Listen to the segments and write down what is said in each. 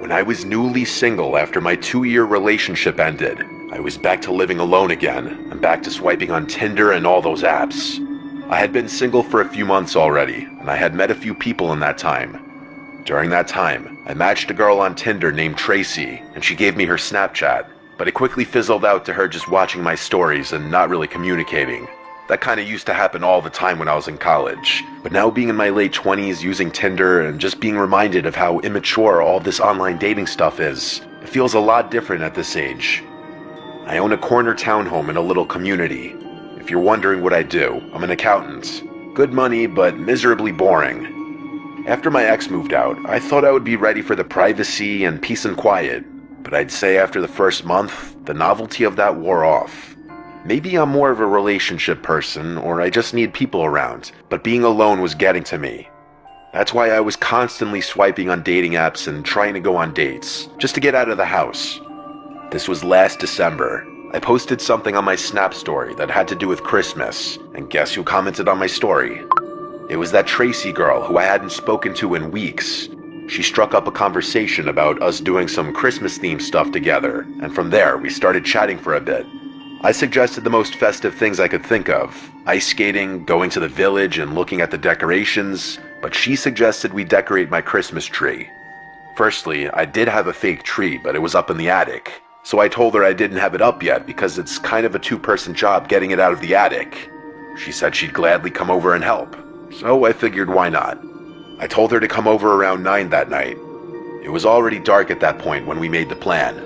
When I was newly single after my 2-year relationship ended, I was back to living alone again, and back to swiping on Tinder and all those apps. I had been single for a few months already, and I had met a few people in that time. During that time, I matched a girl on Tinder named Tracy, and she gave me her Snapchat, but it quickly fizzled out to her just watching my stories and not really communicating. That kind of used to happen all the time when I was in college, but now being in my late 20s using Tinder and just being reminded of how immature all this online dating stuff is, it feels a lot different at this age. I own a corner townhome in a little community. If you're wondering what I do, I'm an accountant. Good money, but miserably boring. After my ex moved out, I thought I would be ready for the privacy and peace and quiet, but I'd say after the first month, the novelty of that wore off. Maybe I'm more of a relationship person, or I just need people around, but being alone was getting to me. That's why I was constantly swiping on dating apps and trying to go on dates, just to get out of the house. This was last December. I posted something on my Snap story that had to do with Christmas, and guess who commented on my story? It was that Tracy girl who I hadn't spoken to in weeks. She struck up a conversation about us doing some Christmas-themed stuff together, and from there we started chatting for a bit. I suggested the most festive things I could think of, ice skating, going to the village, and looking at the decorations, but she suggested we decorate my Christmas tree. Firstly, I did have a fake tree, but it was up in the attic, so I told her I didn't have it up yet because it's kind of a two-person job getting it out of the attic. She said she'd gladly come over and help, so I figured why not. I told her to come over around 9 that night. It was already dark at that point when we made the plan.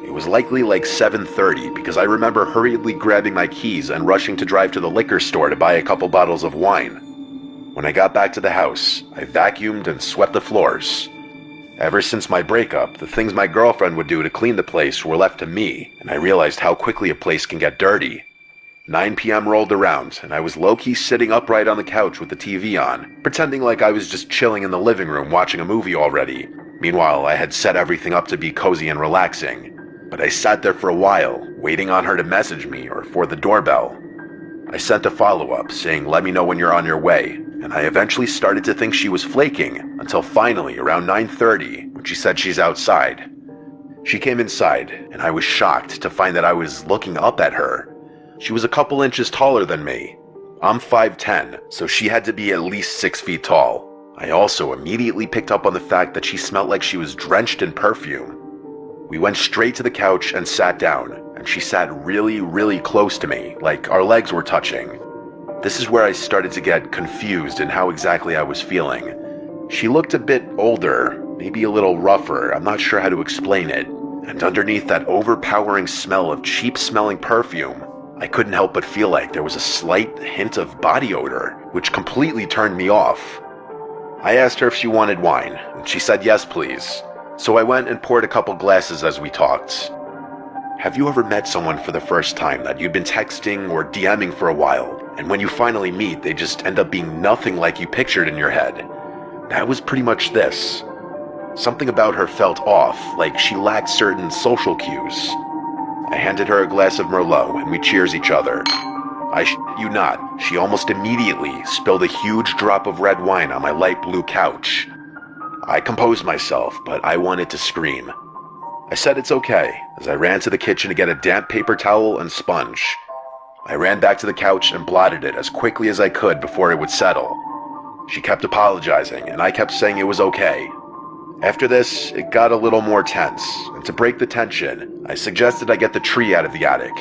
It was likely like 7:30 because I remember hurriedly grabbing my keys and rushing to drive to the liquor store to buy a couple bottles of wine. When I got back to the house, I vacuumed and swept the floors. Ever since my breakup, the things my girlfriend would do to clean the place were left to me, and I realized how quickly a place can get dirty. 9 p.m. rolled around, and I was low-key sitting upright on the couch with the TV on, pretending like I was just chilling in the living room watching a movie already. Meanwhile, I had set everything up to be cozy and relaxing. But I sat there for a while, waiting on her to message me or for the doorbell. I sent a follow-up saying, "Let me know when you're on your way," and I eventually started to think she was flaking, until finally around 9:30, when she said she's outside. She came inside, and I was shocked to find that I was looking up at her. She was a couple inches taller than me. I'm 5'10", so she had to be at least 6 feet tall. I also immediately picked up on the fact that she smelled like she was drenched in perfume. We went straight to the couch and sat down, and she sat really, really close to me, like our legs were touching. This is where I started to get confused in how exactly I was feeling. She looked a bit older, maybe a little rougher, I'm not sure how to explain it, and underneath that overpowering smell of cheap-smelling perfume, I couldn't help but feel like there was a slight hint of body odor, which completely turned me off. I asked her if she wanted wine, and she said yes please. So I went and poured a couple glasses as we talked. Have you ever met someone for the first time that you'd been texting or DMing for a while, and when you finally meet, they just end up being nothing like you pictured in your head? That was pretty much this. Something about her felt off, like she lacked certain social cues. I handed her a glass of Merlot, and we cheers each other. I shit you not, she almost immediately spilled a huge drop of red wine on my light blue couch. I composed myself, but I wanted to scream. I said it's okay, as I ran to the kitchen to get a damp paper towel and sponge. I ran back to the couch and blotted it as quickly as I could before it would settle. She kept apologizing, and I kept saying it was okay. After this, it got a little more tense, and to break the tension, I suggested I get the tree out of the attic.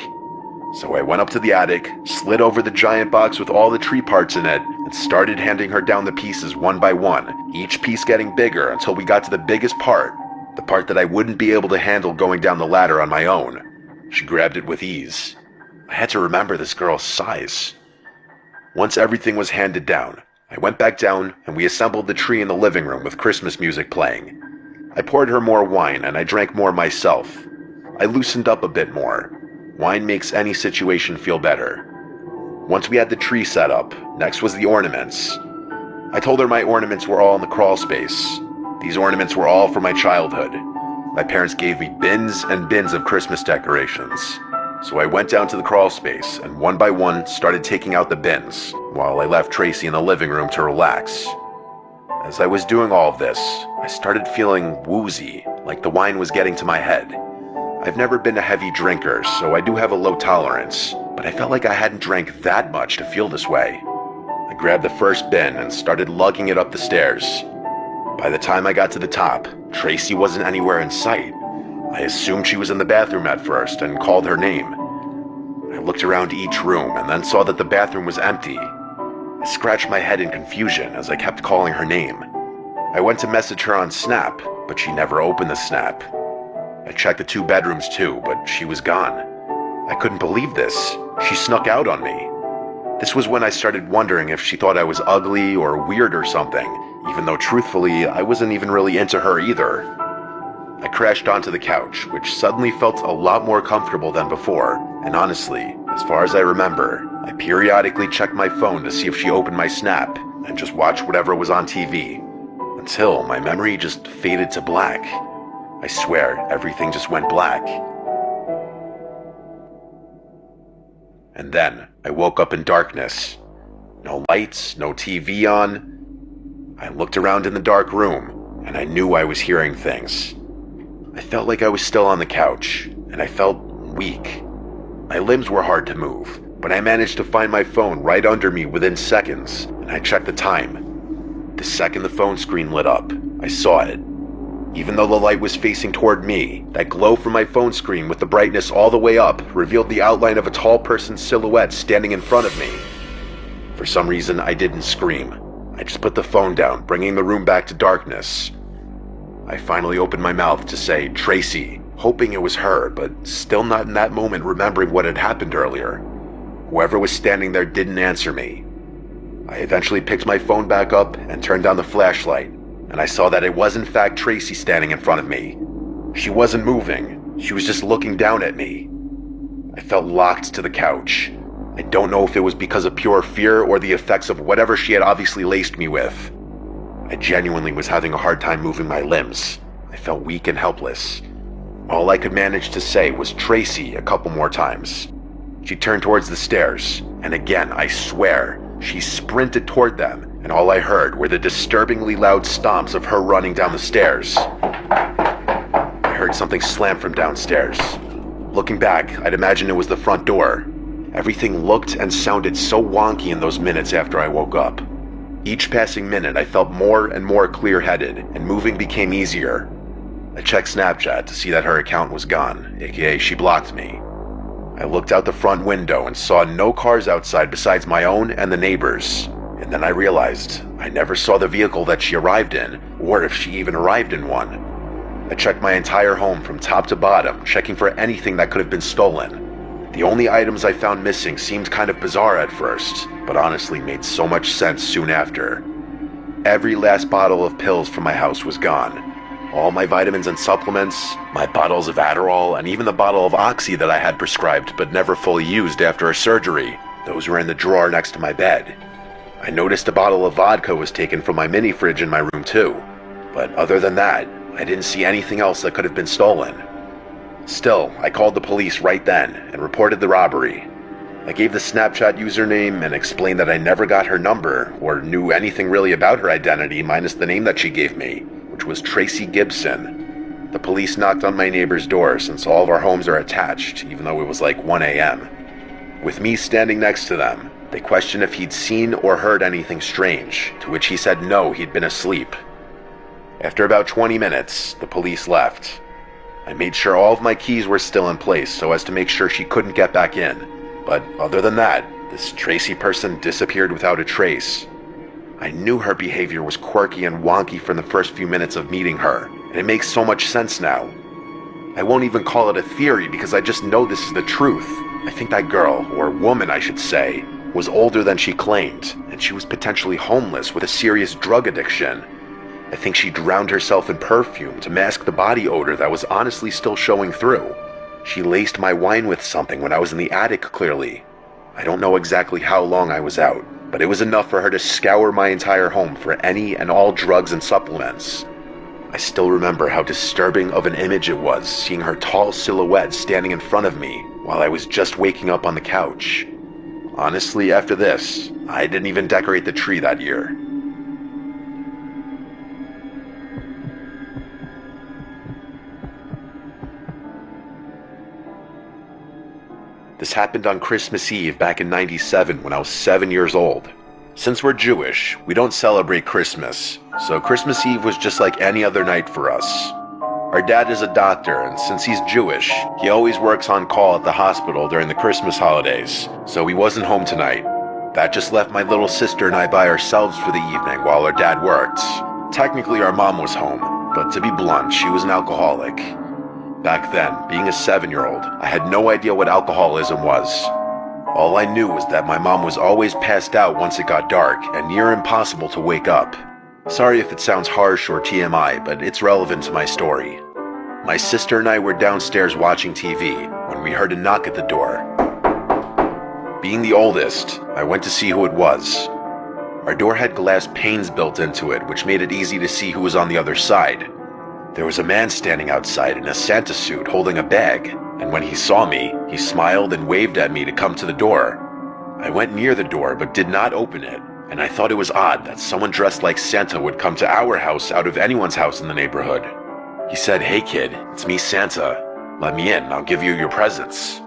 So I went up to the attic, slid over the giant box with all the tree parts in it, and started handing her down the pieces one by one, each piece getting bigger until we got to the biggest part, the part that I wouldn't be able to handle going down the ladder on my own. She grabbed it with ease. I had to remember this girl's size. Once everything was handed down, I went back down and we assembled the tree in the living room with Christmas music playing. I poured her more wine and I drank more myself. I loosened up a bit more. Wine makes any situation feel better. Once we had the tree set up, next was the ornaments. I told her my ornaments were all in the crawl space. These ornaments were all from my childhood. My parents gave me bins and bins of Christmas decorations. So I went down to the crawl space and one by one started taking out the bins, while I left Tracy in the living room to relax. As I was doing all of this, I started feeling woozy, like the wine was getting to my head. I've never been a heavy drinker, so I do have a low tolerance, but I felt like I hadn't drank that much to feel this way. I grabbed the first bin and started lugging it up the stairs. By the time I got to the top, Tracy wasn't anywhere in sight. I assumed she was in the bathroom at first and called her name. I looked around each room and then saw that the bathroom was empty. I scratched my head in confusion as I kept calling her name. I went to message her on Snap, but she never opened the Snap. I checked the 2 bedrooms too, but she was gone. I couldn't believe this. She snuck out on me. This was when I started wondering if she thought I was ugly or weird or something, even though truthfully, I wasn't even really into her either. I crashed onto the couch, which suddenly felt a lot more comfortable than before, and honestly, as far as I remember, I periodically checked my phone to see if she opened my Snap, and just watched whatever was on TV, until my memory just faded to black. I swear, everything just went black. And then, I woke up in darkness. No lights, no TV on. I looked around in the dark room, and I knew I was hearing things. I felt like I was still on the couch, and I felt weak. My limbs were hard to move, but I managed to find my phone right under me within seconds, and I checked the time. The second the phone screen lit up, I saw it. Even though the light was facing toward me, that glow from my phone screen with the brightness all the way up revealed the outline of a tall person's silhouette standing in front of me. For some reason, I didn't scream. I just put the phone down, bringing the room back to darkness. I finally opened my mouth to say, "Tracy," hoping it was her, but still not in that moment remembering what had happened earlier. Whoever was standing there didn't answer me. I eventually picked my phone back up and turned on the flashlight, and I saw that it was in fact Tracy standing in front of me. She wasn't moving, she was just looking down at me. I felt locked to the couch. I don't know if it was because of pure fear or the effects of whatever she had obviously laced me with. I genuinely was having a hard time moving my limbs. I felt weak and helpless. All I could manage to say was "Tracy" a couple more times. She turned towards the stairs, and again, I swear, she sprinted toward them, and all I heard were the disturbingly loud stomps of her running down the stairs. I heard something slam from downstairs. Looking back, I'd imagine it was the front door. Everything looked and sounded so wonky in those minutes after I woke up. Each passing minute, I felt more and more clear-headed, and moving became easier. I checked Snapchat to see that her account was gone, aka she blocked me. I looked out the front window and saw no cars outside besides my own and the neighbors'. And then I realized I never saw the vehicle that she arrived in, or if she even arrived in one. I checked my entire home from top to bottom, checking for anything that could have been stolen. The only items I found missing seemed kind of bizarre at first, but honestly made so much sense soon after. Every last bottle of pills from my house was gone. All my vitamins and supplements, my bottles of H.rror, and even the bottle of Oxy that I had prescribed but never fully used after a surgery, those were in the drawer next to my bed. I noticed a bottle of vodka was taken from my mini fridge in my room too, but other than that, I didn't see anything else that could have been stolen. Still, I called the police right then and reported the robbery. I gave the Snapchat username and explained that I never got her number or knew anything really about her identity minus the name that she gave me, which was Tracy Gibson. The police knocked on my neighbor's door since all of our homes are attached, even though it was like 1 a.m. With me standing next to them, they questioned if he'd seen or heard anything strange, to which he said no, he'd been asleep. After about 20 minutes, the police left. I made sure all of my keys were still in place so as to make sure she couldn't get back in. But other than that, this Tracy person disappeared without a trace. I knew her behavior was quirky and wonky from the first few minutes of meeting her, and it makes so much sense now. I won't even call it a theory because I just know this is the truth. I think that girl, or woman I should say, was older than she claimed, and she was potentially homeless with a serious drug addiction. I think she drowned herself in perfume to mask the body odor that was honestly still showing through. She laced my wine with something when I was in the attic, clearly. I don't know exactly how long I was out, but it was enough for her to scour my entire home for any and all drugs and supplements. I still remember how disturbing of an image it was seeing her tall silhouette standing in front of me while I was just waking up on the couch. Honestly, after this, I didn't even decorate the tree that year. This happened on Christmas Eve back in '97 when I was 7 years old. Since we're Jewish, we don't celebrate Christmas, so Christmas Eve was just like any other night for us. Our dad is a doctor, and since he's Jewish, he always works on call at the hospital during the Christmas holidays, so he wasn't home tonight. That just left my little sister and I by ourselves for the evening while our dad worked. Technically, our mom was home, but to be blunt, she was an alcoholic. Back then, being a 7-year-old, I had no idea what alcoholism was. All I knew was that my mom was always passed out once it got dark and near impossible to wake up. Sorry if it sounds harsh or TMI, but it's relevant to my story. My sister and I were downstairs watching TV when we heard a knock at the door. Being the oldest, I went to see who it was. Our door had glass panes built into it, which made it easy to see who was on the other side. There was a man standing outside in a Santa suit holding a bag, and when he saw me, he smiled and waved at me to come to the door. I went near the door but did not open it, and I thought it was odd that someone dressed like Santa would come to our house out of anyone's house in the neighborhood. He said, "Hey kid, it's me Santa. Let me in, I'll give you your presents."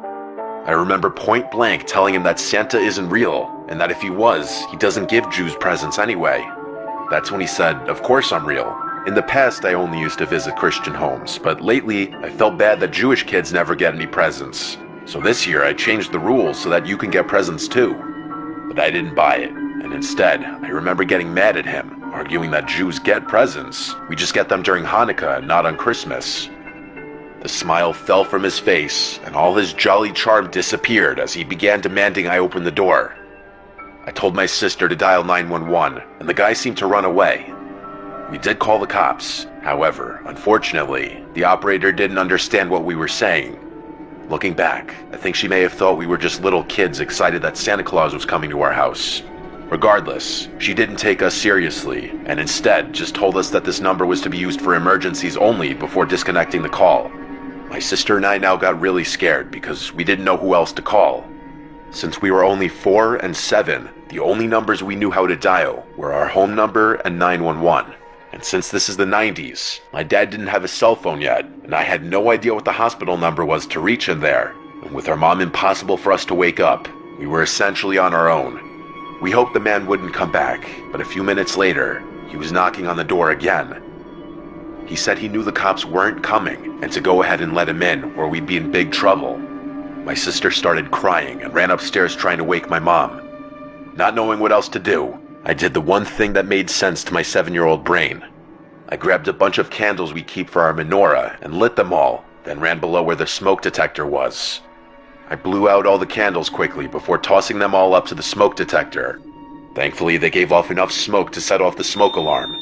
I remember point blank telling him that Santa isn't real, and that if he was, he doesn't give Jews presents anyway. That's when he said, "Of course I'm real. In the past, I only used to visit Christian homes, but lately, I felt bad that Jewish kids never get any presents. So this year, I changed the rules so that you can get presents too." But I didn't buy it, and instead, I remember getting mad at him, arguing that Jews get presents. We just get them during Hanukkah and not on Christmas. The smile fell from his face, and all his jolly charm disappeared as he began demanding I open the door. I told my sister to dial 911, and the guy seemed to run away. We did call the cops. However, unfortunately, the operator didn't understand what we were saying. Looking back, I think she may have thought we were just little kids excited that Santa Claus was coming to our house. Regardless, she didn't take us seriously, and instead just told us that this number was to be used for emergencies only before disconnecting the call. My sister and I now got really scared because we didn't know who else to call. Since we were only 4 and 7, the only numbers we knew how to dial were our home number and 911. And since this is the 90s, my dad didn't have a cell phone yet, and I had no idea what the hospital number was to reach him there. And with our mom impossible for us to wake up, we were essentially on our own. We hoped the man wouldn't come back, but a few minutes later, he was knocking on the door again. He said he knew the cops weren't coming, and to go ahead and let him in, or we'd be in big trouble. My sister started crying and ran upstairs trying to wake my mom. Not knowing what else to do, I did the one thing that made sense to my 7-year-old brain. I grabbed a bunch of candles we keep for our menorah and lit them all, then ran below where the smoke detector was. I blew out all the candles quickly before tossing them all up to the smoke detector. Thankfully, they gave off enough smoke to set off the smoke alarm.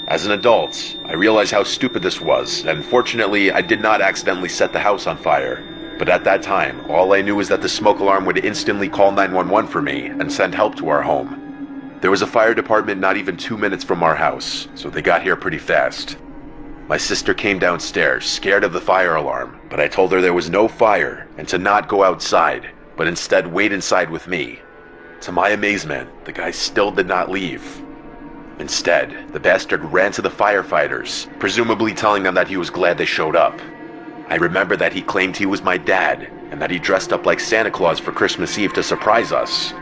As an adult, I realized how stupid this was, and fortunately, I did not accidentally set the house on fire. But at that time, all I knew was that the smoke alarm would instantly call 911 for me and send help to our home. There was a fire department not even 2 minutes from our house, so they got here pretty fast. My sister came downstairs, scared of the fire alarm, but I told her there was no fire and to not go outside, but instead wait inside with me. To my amazement, the guy still did not leave. Instead, the bastard ran to the firefighters, presumably telling them that he was glad they showed up. I remember that he claimed he was my dad, and that he dressed up like Santa Claus for Christmas Eve to surprise us.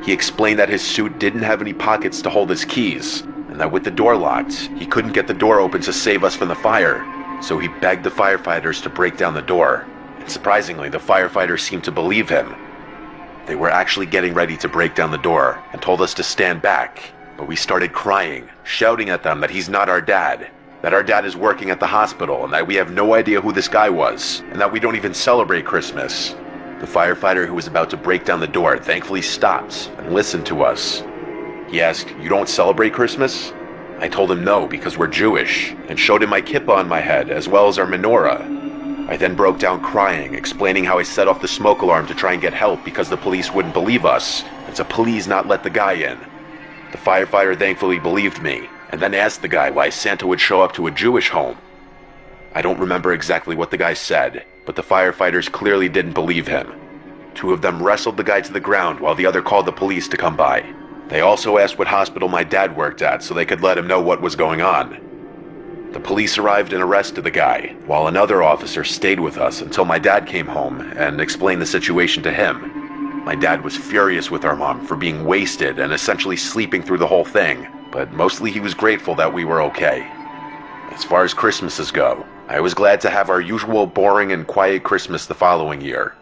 He explained that his suit didn't have any pockets to hold his keys, and that with the door locked, he couldn't get the door open to save us from the fire, so he begged the firefighters to break down the door. And surprisingly, the firefighters seemed to believe him. They were actually getting ready to break down the door, and told us to stand back, but we started crying, shouting at them that he's not our dad, that our dad is working at the hospital, and that we have no idea who this guy was, and that we don't even celebrate Christmas. The firefighter who was about to break down the door thankfully stopped and listened to us. He asked, "You don't celebrate Christmas?" I told him no, because we're Jewish, and showed him my kippah on my head, as well as our menorah. I then broke down crying, explaining how I set off the smoke alarm to try and get help because the police wouldn't believe us, and to please not let the guy in. The firefighter thankfully believed me, and then asked the guy why Santa would show up to a Jewish home. I don't remember exactly what the guy said, but the firefighters clearly didn't believe him. 2 of them wrestled the guy to the ground while the other called the police to come by. They also asked what hospital my dad worked at so they could let him know what was going on. The police arrived and arrested the guy, while another officer stayed with us until my dad came home and explained the situation to him. My dad was furious with our mom for being wasted and essentially sleeping through the whole thing, but mostly he was grateful that we were okay. As far as Christmases go, I was glad to have our usual boring and quiet Christmas the following year.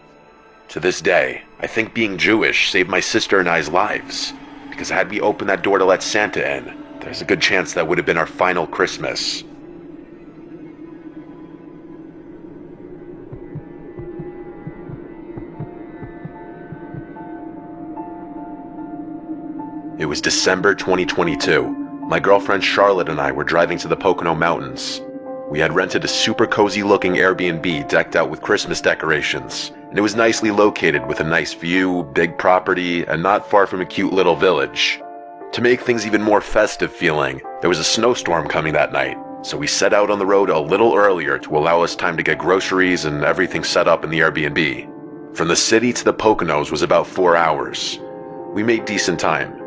To this day, I think being Jewish saved my sister and I's lives, because had we opened that door to let Santa in, there's a good chance that would have been our final Christmas. It was December 2022. My girlfriend Charlotte and I were driving to the Pocono Mountains. We had rented a super cozy looking Airbnb decked out with Christmas decorations, and it was nicely located with a nice view, big property, and not far from a cute little village. To make things even more festive feeling, there was a snowstorm coming that night, so we set out on the road a little earlier to allow us time to get groceries and everything set up in the Airbnb. From the city to the Poconos was about 4 hours. We made decent time.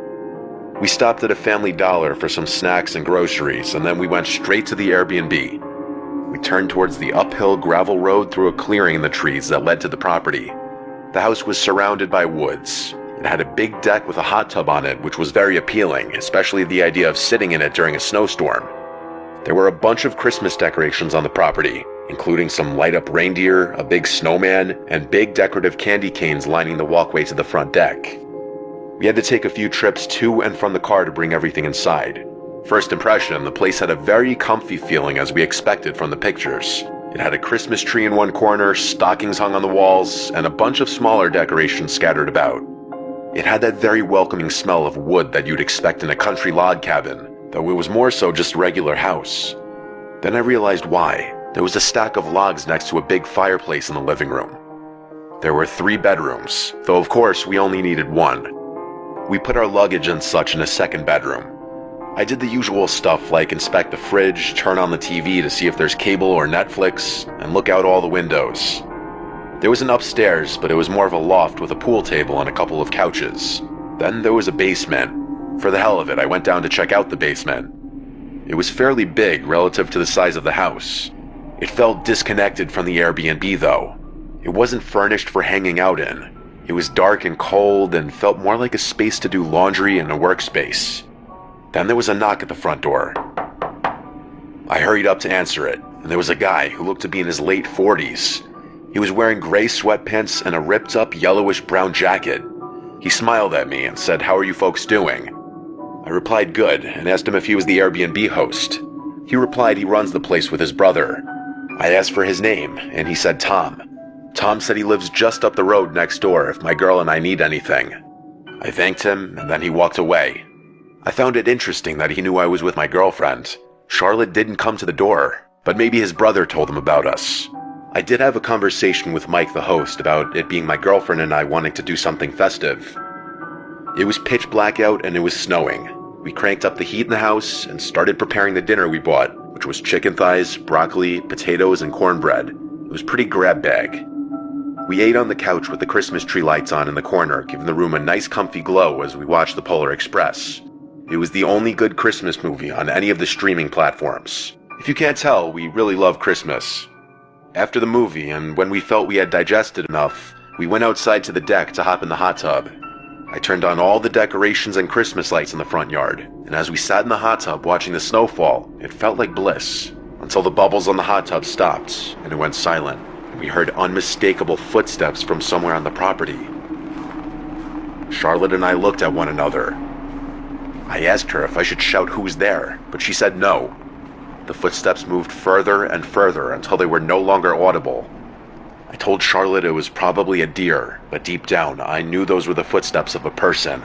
We stopped at a Family Dollar for some snacks and groceries, and then we went straight to the Airbnb. We turned towards the uphill gravel road through a clearing in the trees that led to the property. The house was surrounded by woods. It had a big deck with a hot tub on it, which was very appealing, especially the idea of sitting in it during a snowstorm. There were a bunch of Christmas decorations on the property, including some light-up reindeer, a big snowman, and big decorative candy canes lining the walkway to the front deck. We had to take a few trips to and from the car to bring everything inside. First impression, the place had a very comfy feeling as we expected from the pictures. It had a Christmas tree in one corner, stockings hung on the walls, and a bunch of smaller decorations scattered about. It had that very welcoming smell of wood that you'd expect in a country log cabin, though it was more so just a regular house. Then I realized why. There was a stack of logs next to a big fireplace in the living room. There were 3 bedrooms, though of course we only needed 1. We put our luggage and such in a second bedroom. I did the usual stuff like inspect the fridge, turn on the TV to see if there's cable or Netflix, and look out all the windows. There was an upstairs, but it was more of a loft with a pool table and a couple of couches. Then there was a basement. For the hell of it, I went down to check out the basement. It was fairly big relative to the size of the house. It felt disconnected from the Airbnb though. It wasn't furnished for hanging out in. It was dark and cold and felt more like a space to do laundry and a workspace. Then there was a knock at the front door. I hurried up to answer it, and there was a guy who looked to be in his late 40s. He was wearing gray sweatpants and a ripped-up yellowish-brown jacket. He smiled at me and said, "How are you folks doing?" I replied good and asked him if he was the Airbnb host. He replied he runs the place with his brother. I asked for his name, and he said Tom. Tom said he lives just up the road next door if my girl and I need anything. I thanked him, and then he walked away. I found it interesting that he knew I was with my girlfriend. Charlotte didn't come to the door, but maybe his brother told him about us. I did have a conversation with Mike, the host, about it being my girlfriend and I wanting to do something festive. It was pitch black out and it was snowing. We cranked up the heat in the house and started preparing the dinner we bought, which was chicken thighs, broccoli, potatoes, and cornbread. It was pretty grab bag. We ate on the couch with the Christmas tree lights on in the corner, giving the room a nice comfy glow as we watched the Polar Express. It was the only good Christmas movie on any of the streaming platforms. If you can't tell, we really love Christmas. After the movie, and when we felt we had digested enough, we went outside to the deck to hop in the hot tub. I turned on all the decorations and Christmas lights in the front yard, and as we sat in the hot tub watching the snowfall, it felt like bliss, until the bubbles on the hot tub stopped, and it went silent. We heard unmistakable footsteps from somewhere on the property. Charlotte and I looked at one another. I asked her if I should shout who was there, but she said no. The footsteps moved further and further until they were no longer audible. I told Charlotte it was probably a deer, but deep down I knew those were the footsteps of a person.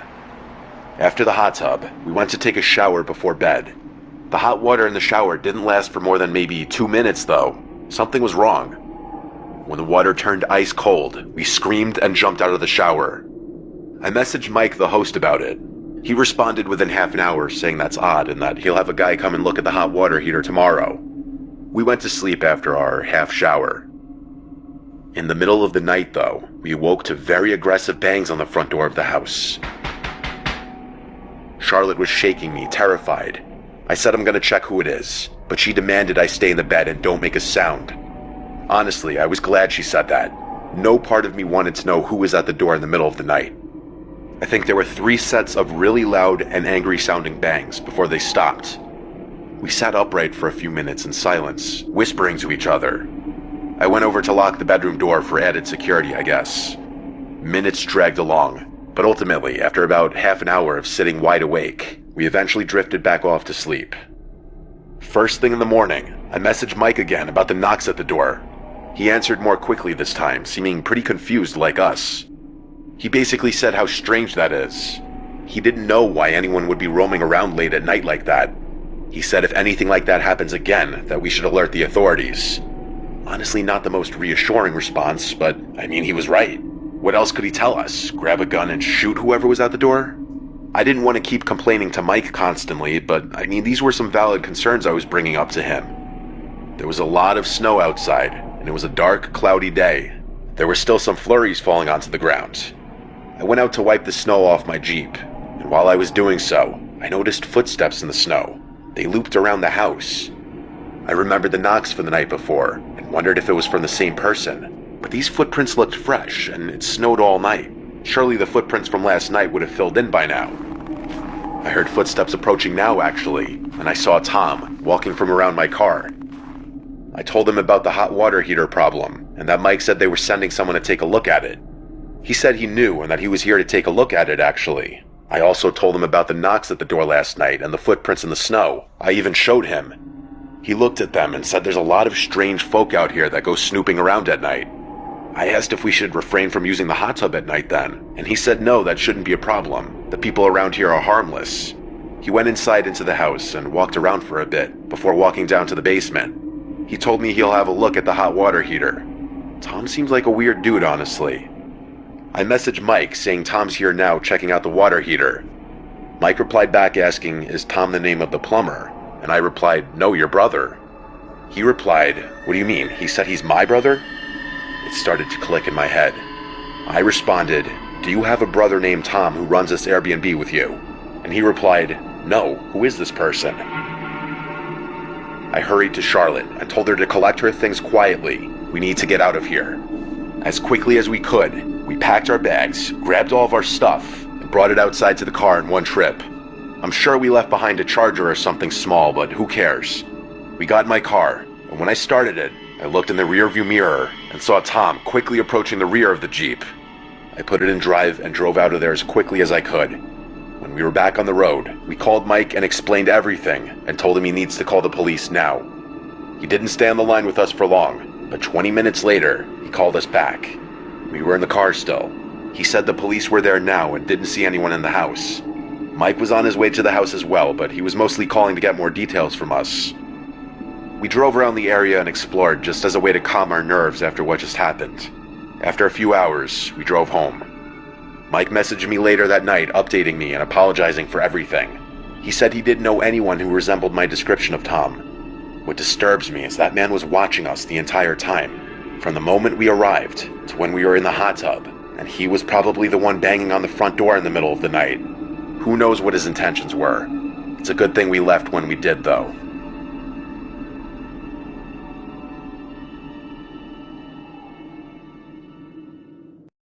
After the hot tub, we went to take a shower before bed. The hot water in the shower didn't last for more than maybe 2 minutes though. Something was wrong. When the water turned ice cold, we screamed and jumped out of the shower. I messaged Mike, the host, about it. He responded within half an hour saying that's odd and that he'll have a guy come and look at the hot water heater tomorrow. We went to sleep after our half shower. In the middle of the night though, we woke to very aggressive bangs on the front door of the house. Charlotte was shaking me, terrified. I said I'm gonna check who it is, but she demanded I stay in the bed and don't make a sound. Honestly, I was glad she said that. No part of me wanted to know who was at the door in the middle of the night. I think there were 3 sets of really loud and angry sounding bangs before they stopped. We sat upright for a few minutes in silence, whispering to each other. I went over to lock the bedroom door for added security, I guess. Minutes dragged along, but ultimately, after about half an hour of sitting wide awake, we eventually drifted back off to sleep. First thing in the morning, I messaged Mike again about the knocks at the door. He answered more quickly this time, seeming pretty confused like us. He basically said how strange that is. He didn't know why anyone would be roaming around late at night like that. He said if anything like that happens again, that we should alert the authorities. Honestly, not the most reassuring response, but I mean, he was right. What else could he tell us? Grab a gun and shoot whoever was at the door? I didn't want to keep complaining to Mike constantly, but I mean, these were some valid concerns I was bringing up to him. There was a lot of snow outside, and it was a dark, cloudy day. There were still some flurries falling onto the ground. I went out to wipe the snow off my Jeep, and while I was doing so, I noticed footsteps in the snow. They looped around the house. I remembered the knocks from the night before, and wondered if it was from the same person. But these footprints looked fresh, and it snowed all night. Surely the footprints from last night would have filled in by now. I heard footsteps approaching now, actually, and I saw Tom walking from around my car. I told him about the hot water heater problem, and that Mike said they were sending someone to take a look at it. He said he knew and that he was here to take a look at it, actually. I also told him about the knocks at the door last night and the footprints in the snow. I even showed him. He looked at them and said there's a lot of strange folk out here that go snooping around at night. I asked if we should refrain from using the hot tub at night then, and he said no, that shouldn't be a problem. The people around here are harmless. He went inside into the house and walked around for a bit before walking down to the basement. He told me he'll have a look at the hot water heater. Tom seems like a weird dude, honestly. I messaged Mike saying Tom's here now checking out the water heater. Mike replied back asking, is Tom the name of the plumber? And I replied, no, your brother. He replied, what do you mean? He said he's my brother? It started to click in my head. I responded, do you have a brother named Tom who runs this Airbnb with you? And he replied, no, who is this person? I hurried to Charlotte and told her to collect her things quietly. We need to get out of here. As quickly as we could, we packed our bags, grabbed all of our stuff, and brought it outside to the car in one trip. I'm sure we left behind a charger or something small, but who cares? We got in my car, and when I started it, I looked in the rearview mirror and saw Tom quickly approaching the rear of the Jeep. I put it in drive and drove out of there as quickly as I could. When we were back on the road, we called Mike and explained everything and told him he needs to call the police now. He didn't stay on the line with us for long, but 20 minutes later, he called us back. We were in the car still. He said the police were there now and didn't see anyone in the house. Mike was on his way to the house as well, but he was mostly calling to get more details from us. We drove around the area and explored just as a way to calm our nerves after what just happened. After a few hours, we drove home. Mike messaged me later that night updating me and apologizing for everything. He said he didn't know anyone who resembled my description of Tom. What disturbs me is that man was watching us the entire time, from the moment we arrived to when we were in the hot tub, and he was probably the one banging on the front door in the middle of the night. Who knows what his intentions were? It's a good thing we left when we did, though.